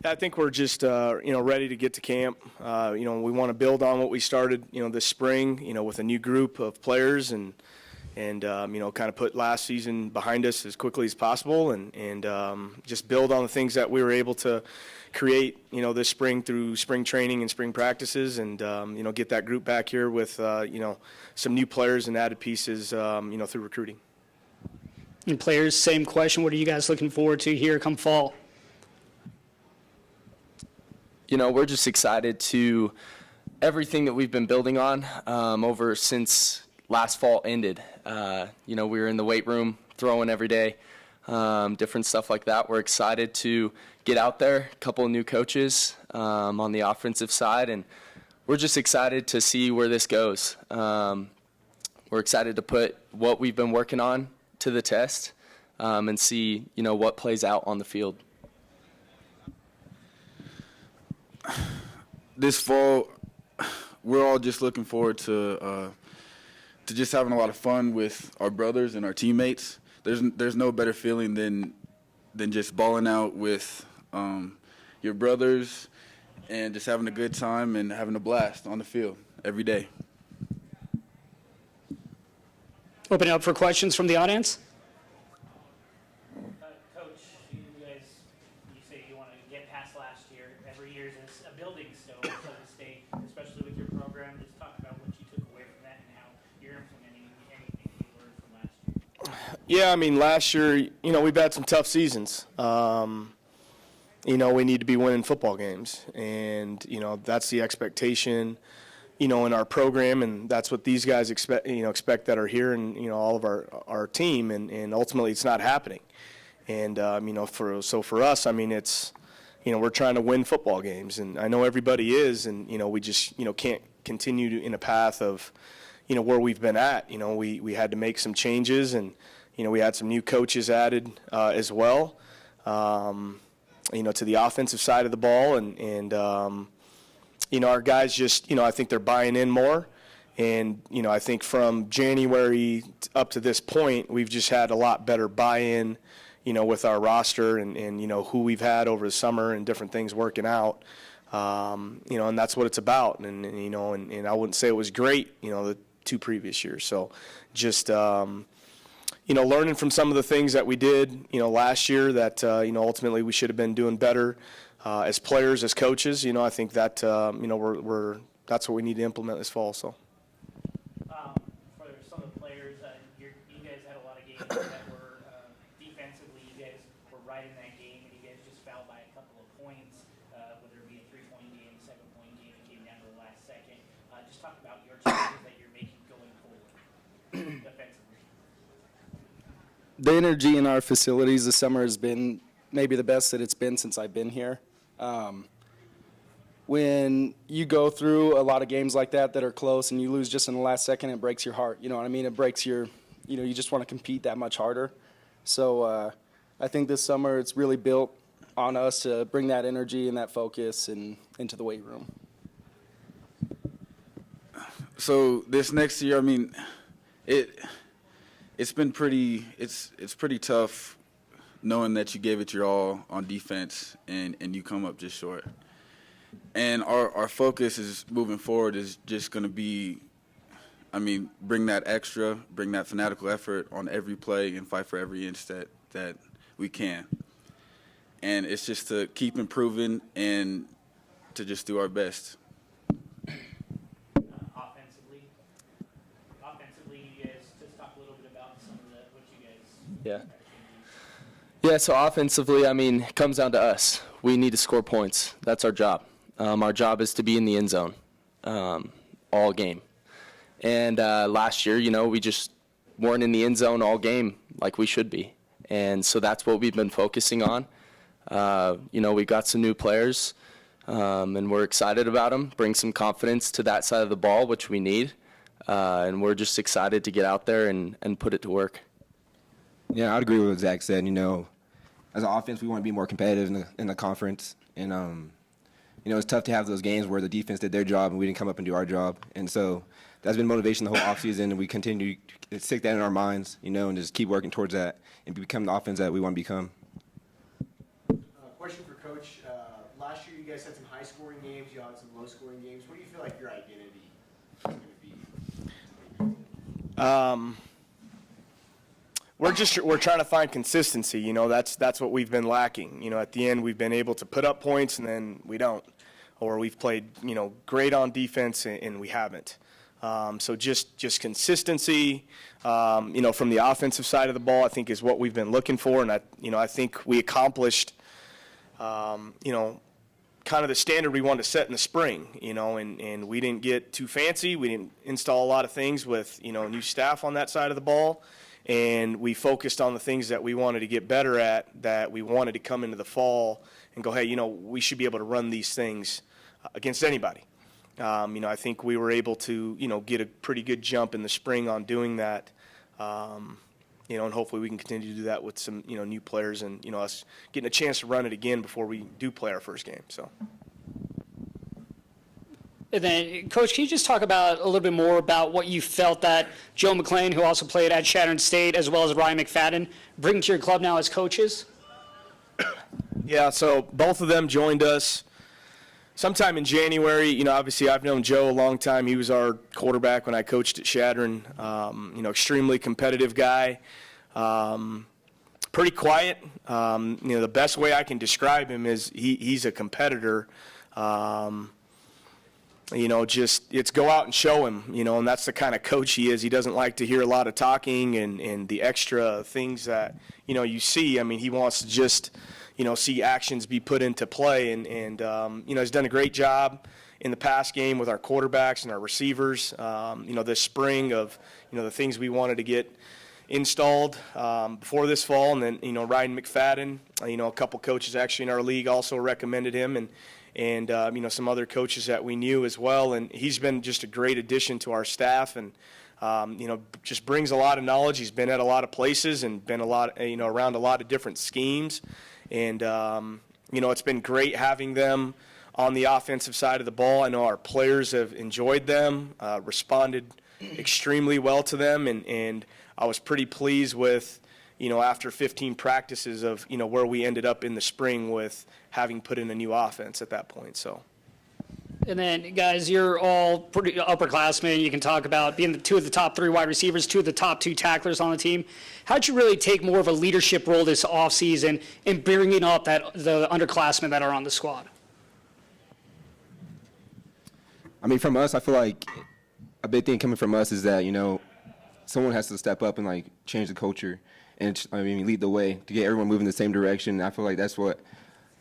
I think we're just, ready to get to camp. We want to build on what we started, this spring, with a new group of players and kind of put last season behind us as quickly as possible and just build on the things that we were able to create, this spring through spring training and spring practices and, get that group back here with, some new players and added pieces, through recruiting. And players, same question. What are you guys looking forward to here come fall? We're just excited to everything that we've been building on over since last fall ended. We were in the weight room throwing every day, different stuff like that. We're excited to get out there, a couple of new coaches on the offensive side, and we're just excited to see where this goes. We're excited to put what we've been working on to the test and see, what plays out on the field. This fall, we're all just looking forward to just having a lot of fun with our brothers and our teammates. There's no better feeling than just balling out with your brothers and just having a good time and having a blast on the field every day. Open it up for questions from the audience. Coach, you say you want to get past last year. Every year is a building stone, so to speak, especially with your program. Just talk about what you took away from that and how you're implementing anything you learned from last year. Yeah, last year, we've had some tough seasons. We need to be winning football games, and, that's the expectation, in our program, and that's what these guys expect that are here and, all of our team, and ultimately it's not happening. And, for us, it's, we're trying to win football games, and I know everybody is, and, we just, can't continue in a path of, where we've been at. We had to make some changes, and, we had some new coaches added as well, to the offensive side of the ball, and our guys just, I think they're buying in more. And, I think from January up to this point, we've just had a lot better buy-in, with our roster and who we've had over the summer and different things working out. And that's what it's about. And I wouldn't say it was great, the 2 previous years. So just, learning from some of the things that we did, last year that, ultimately we should have been doing better. As players, as coaches, I think that that's what we need to implement this fall. So, for some of the players, you guys had a lot of games that were defensively. You guys were right in that game, and you guys just fouled by a couple of points, whether it be a 3-point game, a 7-point game, it came down to the last second. Just talk about your changes that you're making going forward defensively. The energy in our facilities this summer has been maybe the best that it's been since I've been here. When you go through a lot of games like that are close and you lose just in the last second, it breaks your heart. You know what I mean? It breaks your, you just want to compete that much harder. So I think this summer it's really built on us to bring that energy and that focus into the weight room. So this next year, it's been pretty tough knowing that you gave it your all on defense and you come up just short. And our focus is moving forward is just going to be, bring that fanatical effort on every play and fight for every inch that we can. And it's just to keep improving and to just do our best. Offensively, you guys just talk a little bit about some of what you guys. Yeah, so offensively, it comes down to us. We need to score points. That's our job. Our job is to be in the end zone all game. And last year, we just weren't in the end zone all game like we should be. And so that's what we've been focusing on. We got some new players, and we're excited about them. Bring some confidence to that side of the ball, which we need. And we're just excited to get out there and put it to work. Yeah, I'd agree with what Zach said. As an offense, we want to be more competitive in the conference. And, it's tough to have those games where the defense did their job and we didn't come up and do our job. And so that's been motivation the whole offseason, and we continue to stick that in our minds, and just keep working towards that and become the offense that we want to become. Question for Coach. guys had some high-scoring games. You had some low-scoring games. What do you feel like your identity is going to be? We're trying to find consistency. You know, that's what we've been lacking. You know, at the end we've been able to put up points and then we don't, or we've played, you know, great on defense and we haven't. So just consistency, you know, from the offensive side of the ball, I think is what we've been looking for, and I think we accomplished, you know, kind of the standard we wanted to set in the spring, you know, and we didn't get too fancy. We didn't install a lot of things with, you know, new staff on that side of the ball, and we focused on the things that we wanted to get better at, that we wanted to come into the fall and go, hey, you know, we should be able to run these things against anybody. You know, I think we were able to, you know, get a pretty good jump in the spring on doing that. You know, and hopefully we can continue to do that with some, you know, new players and, you know, us getting a chance to run it again before we do play our first game. So. And then, Coach, can you just talk about a little bit more about what you felt that Joe McClain, who also played at Chatham State, as well as Ryan McFadden, bring to your club now as coaches? Yeah, so both of them joined us sometime in January. You know, obviously I've known Joe a long time. He was our quarterback when I coached at Chadron. You know, extremely competitive guy. Pretty quiet. You know, the best way I can describe him is he's a competitor. You know, just it's go out and show him, you know, and that's the kind of coach he is. He doesn't like to hear a lot of talking and the extra things that, you know, you see. I mean, he wants to just, you know, see actions be put into play. And you know, he's done a great job in the past game with our quarterbacks and our receivers. You know, this spring of, you know, the things we wanted to get installed before this fall. And then, you know, Ryan McFadden, you know, a couple coaches actually in our league also recommended him. And you know, some other coaches that we knew as well. And he's been just a great addition to our staff and, you know, just brings a lot of knowledge. He's been at a lot of places and been a lot, you know, around a lot of different schemes. And, you know, it's been great having them on the offensive side of the ball. I know our players have enjoyed them, responded extremely well to them. And I was pretty pleased with, you know, after 15 practices of, you know, where we ended up in the spring with having put in a new offense at that point. So. And then, guys, you're all pretty upperclassmen. You can talk about being two of the top 3 wide receivers, 2 of the top 2 tacklers on the team. How'd you really take more of a leadership role this offseason in bringing up the underclassmen that are on the squad? I mean, from us, I feel like a big thing coming from us is that, you know, someone has to step up and, like, change the culture and, I mean, lead the way to get everyone moving the same direction. And I feel like that's what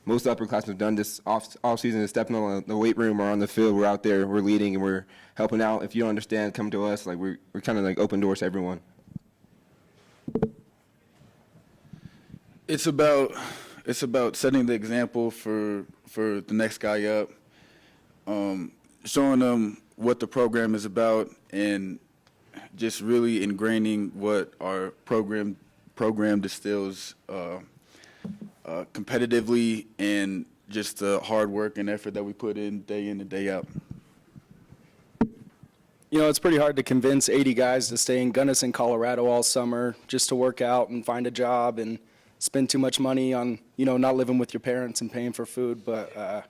most upperclassmen have done this off-season is stepping on the weight room or on the field. We're out there, we're leading, and we're helping out. If you don't understand, come to us. Like, we're kind of like open doors to everyone. It's about setting the example for the next guy up, showing them what the program is about, and just really ingraining what our program distills competitively, and just the hard work and effort that we put in and day out. You know, it's pretty hard to convince 80 guys to stay in Gunnison, Colorado all summer just to work out and find a job and spend too much money on, you know, not living with your parents and paying for food. But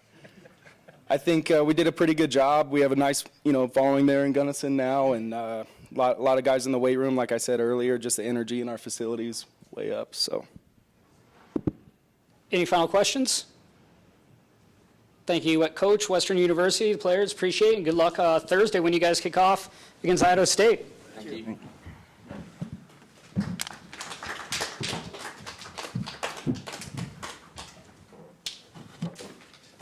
I think we did a pretty good job. We have a nice, you know, following there in Gunnison now, and a lot of guys in the weight room, like I said earlier, just the energy in our facilities way up. So. Any final questions? Thank you, Coach, Western University, the players, appreciate it, and good luck Thursday when you guys kick off against Idaho State. Thank you.